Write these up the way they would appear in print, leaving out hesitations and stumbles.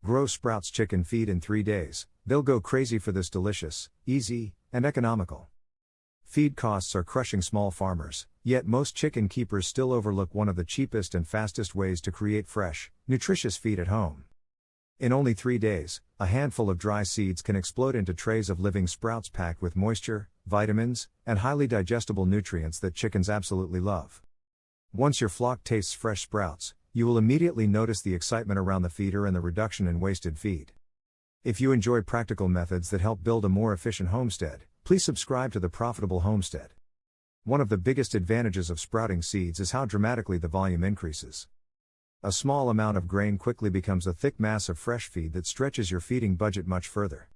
Grow sprouts chicken feed in 3 days. They'll go crazy for this delicious, easy, and economical feed. Costs are crushing small farmers, yet most chicken keepers still overlook one of the cheapest and fastest ways to create fresh, nutritious feed at home. In only 3 days, a handful of dry seeds can explode into trays of living sprouts packed with moisture, vitamins, and highly digestible nutrients that chickens absolutely love. Once your flock tastes fresh sprouts, you will immediately notice the excitement around the feeder and the reduction in wasted feed. If you enjoy practical methods that help build a more efficient homestead, please subscribe to the Profitable Homestead. One of the biggest advantages of sprouting seeds is how dramatically the volume increases. A small amount of grain quickly becomes a thick mass of fresh feed that stretches your feeding budget much further.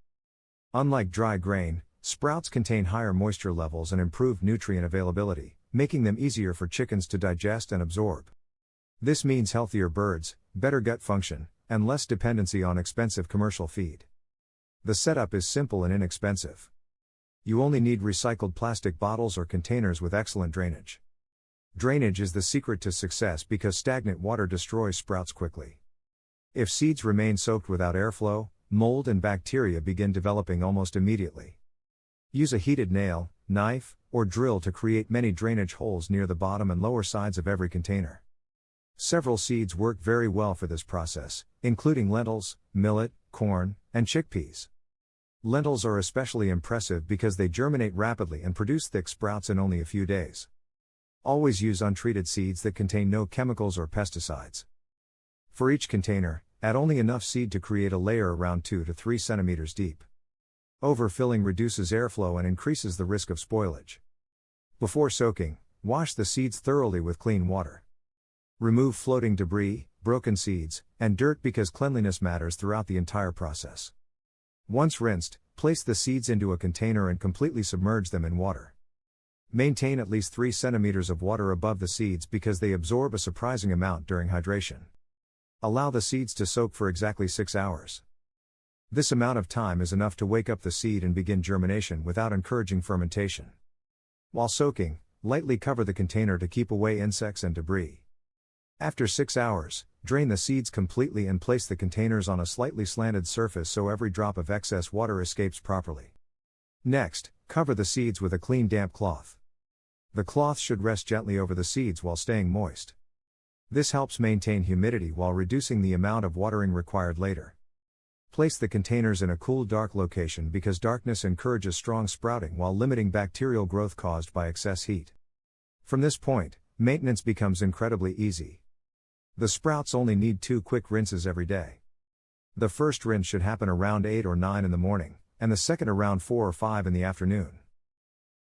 Unlike dry grain, sprouts contain higher moisture levels and improved nutrient availability, making them easier for chickens to digest and absorb. This means healthier birds, better gut function, and less dependency on expensive commercial feed. The setup is simple and inexpensive. You only need recycled plastic bottles or containers with excellent drainage. Drainage is the secret to success because stagnant water destroys sprouts quickly. If seeds remain soaked without airflow, mold and bacteria begin developing almost immediately. Use a heated nail, knife, or drill to create many drainage holes near the bottom and lower sides of every container. Several seeds work very well for this process, including lentils, millet, corn, and chickpeas. Lentils are especially impressive because they germinate rapidly and produce thick sprouts in only a few days. Always use untreated seeds that contain no chemicals or pesticides. For each container, add only enough seed to create a layer around 2 to 3 centimeters deep. Overfilling reduces airflow and increases the risk of spoilage. Before soaking, wash the seeds thoroughly with clean water. Remove floating debris, broken seeds, and dirt because cleanliness matters throughout the entire process. Once rinsed, place the seeds into a container and completely submerge them in water. Maintain at least 3 centimeters of water above the seeds because they absorb a surprising amount during hydration. Allow the seeds to soak for exactly 6 hours. This amount of time is enough to wake up the seed and begin germination without encouraging fermentation. While soaking, lightly cover the container to keep away insects and debris. After 6 hours, drain the seeds completely and place the containers on a slightly slanted surface so every drop of excess water escapes properly. Next, cover the seeds with a clean damp cloth. The cloth should rest gently over the seeds while staying moist. This helps maintain humidity while reducing the amount of watering required later. Place the containers in a cool, dark location because darkness encourages strong sprouting while limiting bacterial growth caused by excess heat. From this point, maintenance becomes incredibly easy. The sprouts only need 2 quick rinses every day. The first rinse should happen around 8 or 9 in the morning, and the second around 4 or 5 in the afternoon.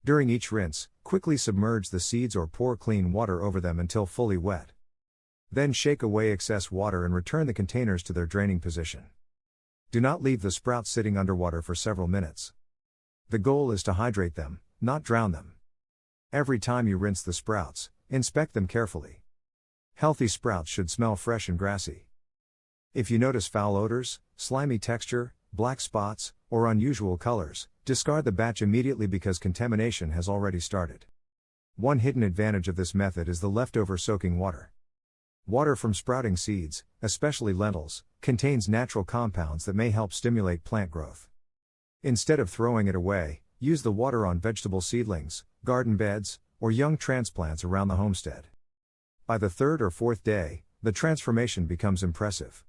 During each rinse, quickly submerge the seeds or pour clean water over them until fully wet. Then shake away excess water and return the containers to their draining position. Do not leave the sprouts sitting underwater for several minutes. The goal is to hydrate them, not drown them. Every time you rinse the sprouts, inspect them carefully. Healthy sprouts should smell fresh and grassy. If you notice foul odors, slimy texture, black spots, or unusual colors, discard the batch immediately because contamination has already started. One hidden advantage of this method is the leftover soaking water. Water from sprouting seeds, especially lentils, contains natural compounds that may help stimulate plant growth. Instead of throwing it away, use the water on vegetable seedlings, garden beds, or young transplants around the homestead. By the 3rd or 4th day, the transformation becomes impressive.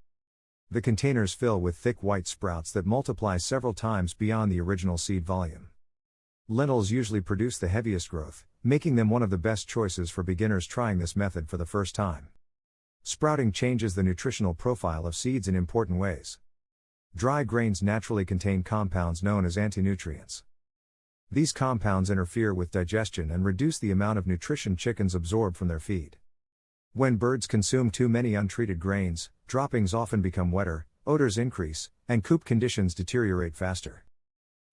The containers fill with thick white sprouts that multiply several times beyond the original seed volume. Lentils usually produce the heaviest growth, making them one of the best choices for beginners trying this method for the first time. Sprouting changes the nutritional profile of seeds in important ways. Dry grains naturally contain compounds known as antinutrients. These compounds interfere with digestion and reduce the amount of nutrition chickens absorb from their feed. When birds consume too many untreated grains, droppings often become wetter, odors increase, and coop conditions deteriorate faster.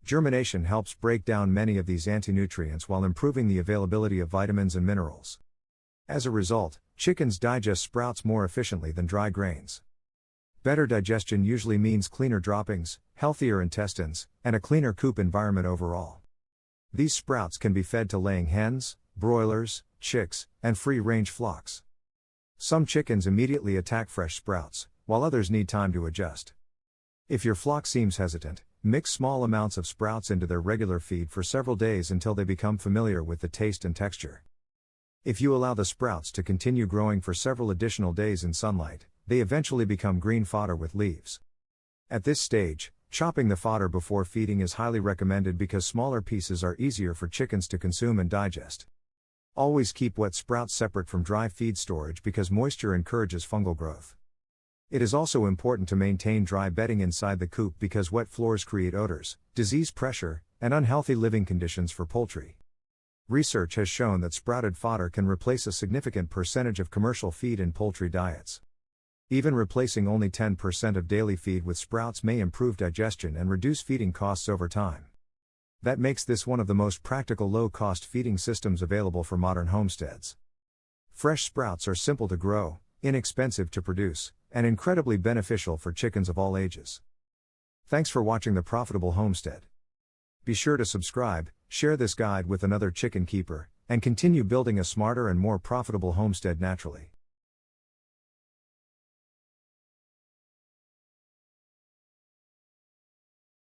Germination helps break down many of these antinutrients while improving the availability of vitamins and minerals. As a result, chickens digest sprouts more efficiently than dry grains. Better digestion usually means cleaner droppings, healthier intestines, and a cleaner coop environment overall. These sprouts can be fed to laying hens, broilers, chicks, and free-range flocks. Some chickens immediately attack fresh sprouts, while others need time to adjust. If your flock seems hesitant, mix small amounts of sprouts into their regular feed for several days until they become familiar with the taste and texture. If you allow the sprouts to continue growing for several additional days in sunlight, they eventually become green fodder with leaves. At this stage, chopping the fodder before feeding is highly recommended because smaller pieces are easier for chickens to consume and digest. Always keep wet sprouts separate from dry feed storage because moisture encourages fungal growth. It is also important to maintain dry bedding inside the coop because wet floors create odors, disease pressure, and unhealthy living conditions for poultry. Research has shown that sprouted fodder can replace a significant percentage of commercial feed in poultry diets. Even replacing only 10% of daily feed with sprouts may improve digestion and reduce feeding costs over time. That makes this one of the most practical low-cost feeding systems available for modern homesteads. Fresh sprouts are simple to grow, inexpensive to produce, and incredibly beneficial for chickens of all ages. Thanks for watching the Profitable Homestead. Be sure to subscribe, share this guide with another chicken keeper, and continue building a smarter and more profitable homestead naturally.